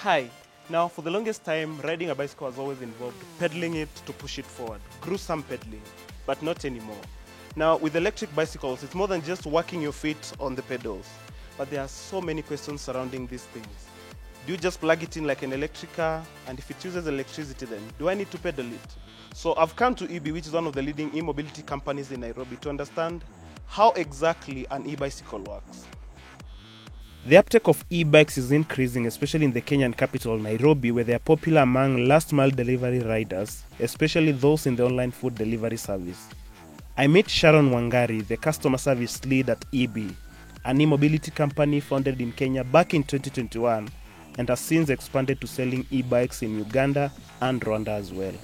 Hi. Now, for the longest time, riding a bicycle has always involved pedaling it to push it forward. Gruesome pedaling, but not anymore. Now, with electric bicycles, it's more than just working your feet on the pedals. But there are so many questions surrounding these things. Do you just plug it in like an electric car? And if it uses electricity, then do I need to pedal it? So I've come to eBee, which is one of the leading e-mobility companies in Nairobi, to understand how exactly an e-bicycle works. The uptake of e-bikes is increasing, especially in the Kenyan capital, Nairobi, where they are popular among last-mile delivery riders, especially those in the online food delivery service. I met Sharon Wangari, the customer service lead at eBee, an e-mobility company founded in Kenya back in 2021 and has since expanded to selling e-bikes in Uganda and Rwanda as well.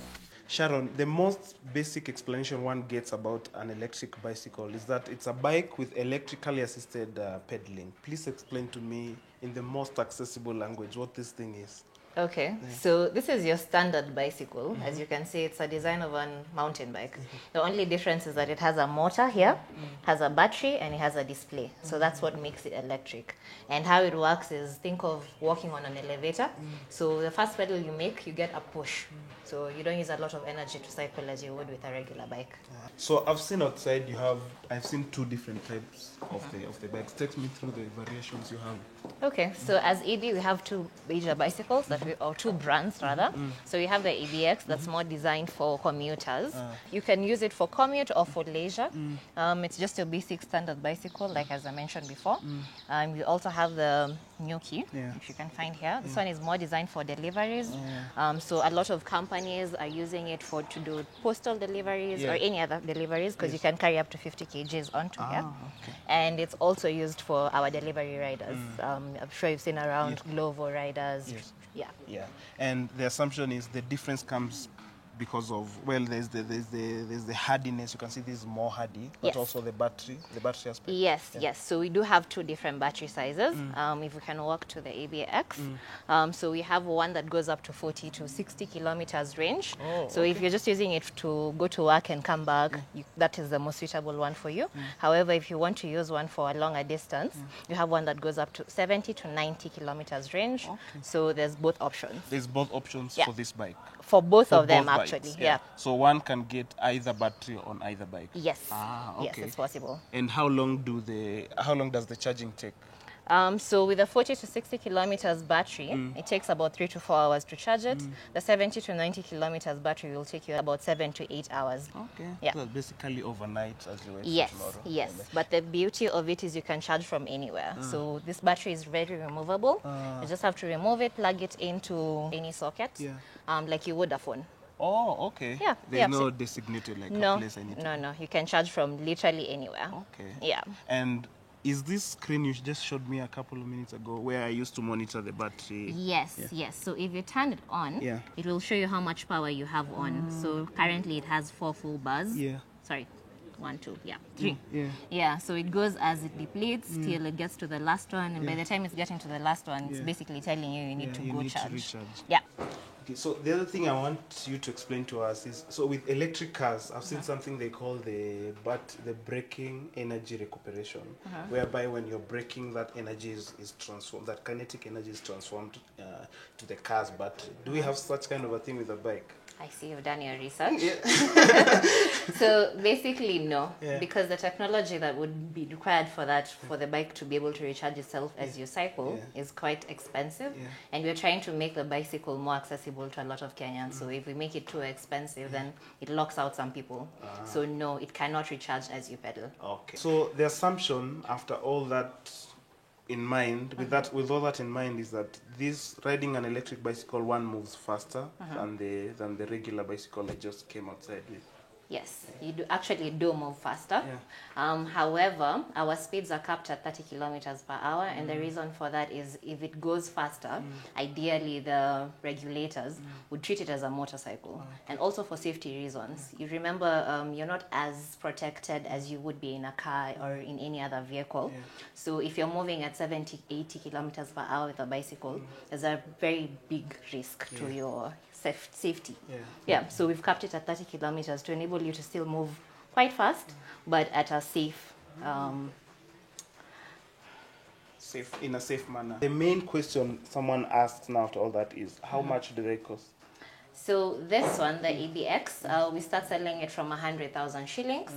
Sharon, the most basic explanation one gets about an electric bicycle is that it's a bike with electrically assisted pedaling. Please explain to me in the most accessible language what this thing is. Okay, so this is your standard bicycle. As you can see, it's a design of a mountain bike. The only difference is that it has a motor here, has a battery, and it has a display. So that's what makes it electric. And how it works is, think of walking on an elevator. So the first pedal you make, you get a push. So you don't use a lot of energy to cycle as you would with a regular bike. So I've seen outside I've seen two different types of the bikes. Take me through the variations you have. Okay, so as eBee, we have two major bicycles, or two brands rather. So we have the eBX, that's more designed for commuters. You can use it for commute or for leisure. It's just a basic standard bicycle, like as I mentioned before. We also have the Nuki, if you can find here. This one is more designed for deliveries. So a lot of companies are using it to do postal deliveries or any other deliveries, because you can carry up to 50 kgs onto here. Okay. And it's also used for our delivery riders. I'm sure you've seen around Glovo riders. Yes. Yeah. And the assumption is the difference comes because of, well, there's the hardiness. You can see this is more hardy, but also the battery aspect. Yes. So we do have two different battery sizes. If we can walk to the ABX. So we have one that goes up to 40 to 60 kilometers range. So if you're just using it to go to work and come back, that is the most suitable one for you. However, if you want to use one for a longer distance, you have one that goes up to 70 to 90 kilometers range. So there's both options. There's both options for this bike. For both For of them, both actually. bikes, Yeah. So one can get either battery on either bike. Yes. Okay. Yes, it's possible. And how long does the charging take? So with the 40 to 60 kilometers battery, it takes about 3 to 4 hours to charge it. The 70 to 90 kilometers battery will take you about 7 to 8 hours. Okay. Yeah. So basically overnight as you wait tomorrow. Yes. But the beauty of it is you can charge from anywhere. So this battery is very removable. You just have to remove it, plug it into any socket, like you would a phone. Oh, okay. Yeah. There's no designated a place I need to. No. You can charge from literally anywhere. Okay. Yeah. And is this screen you just showed me a couple of minutes ago where I used to monitor the battery? Yes. So if you turn it on, it will show you how much power you have on. So currently it has 4 full bars. Sorry. 1, 2, 3. So it goes as it depletes till it gets to the last one, and by the time it's getting to the last one, it's basically telling you need to go charge. To recharge. Yeah. Okay, so the other thing I want you to explain to us is, so with electric cars, I've seen something they call the braking energy recuperation, whereby when you're braking, that energy is transformed, that kinetic energy is transformed to the car's battery. Do we have such kind of a thing with a bike? I see you've done your research. So basically, no, because the technology that would be required for the bike to be able to recharge itself as you cycle is quite expensive. And we're trying to make the bicycle more accessible to a lot of Kenyans. So if we make it too expensive, then it locks out some people. So no, it cannot recharge as you pedal. Okay. So the assumption after all that in mind, with all that in mind, is that this riding an electric bicycle, one moves faster than the regular bicycle I just came outside with. Yes, you actually do move faster. However, our speeds are capped at 30 kilometers per hour, and the reason for that is if it goes faster, ideally the regulators would treat it as a motorcycle, and also for safety reasons. You remember, you're not as protected as you would be in a car or in any other vehicle. So if you're moving at 70, 80 kilometers per hour with a bicycle, there's a very big risk to your safety. So we've capped it at 30 kilometers to enable you to still move quite fast, but at a safe in a safe manner. The main question someone asks now after all that is, how much do they cost? So this one, the EBX, we start selling it from 100,000 shillings.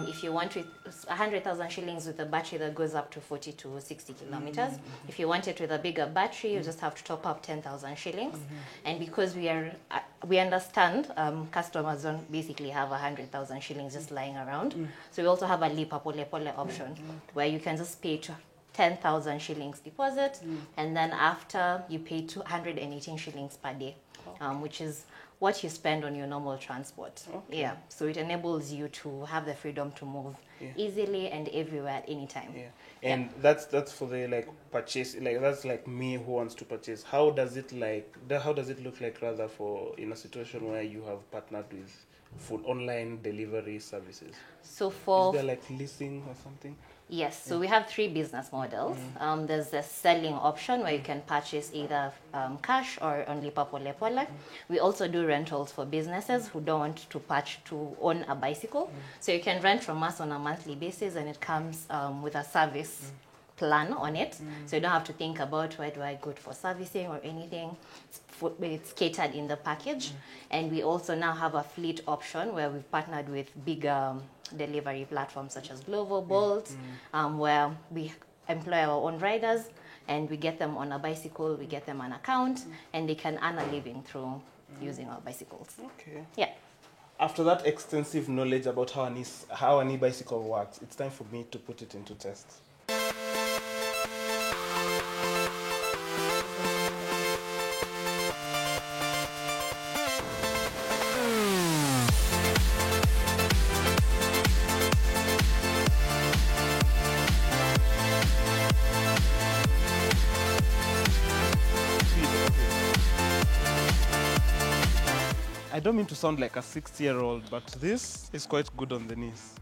If you want it, 100,000 shillings with a battery that goes up to 40 to 60 kilometers. If you want it with a bigger battery, you just have to top up 10,000 shillings. And because we understand customers don't basically have 100,000 shillings just lying around. So we also have a lipa pole pole option where you can just pay 10,000 shillings deposit, and then after you pay 218 shillings per day. Which is what you spend on your normal transport. Okay. Yeah, so it enables you to have the freedom to move easily and everywhere at any time. Yeah, and that's for the like purchase. Like that's like me who wants to purchase. How does it look like rather for in a situation where you have partnered with food online delivery services? So for is there like leasing or something? Yes, so we have 3 business models. There's the selling option where you can purchase either cash or on lipa pole pole. We also do rentals for businesses who don't want to own a bicycle. So you can rent from us on a monthly basis, and it comes with a service plan on it. So you don't have to think about where do I go for servicing or anything. It's catered in the package. And we also now have a fleet option where we've partnered with bigger delivery platforms such as Glovo, Bolt, where we employ our own riders and we get them on a bicycle, we get them an account, and they can earn a living through using our bicycles. Okay. Yeah. After that extensive knowledge about how an e-bicycle works, it's time for me to put it into test. I don't mean to sound like a 60-year-old, but this is quite good on the knees.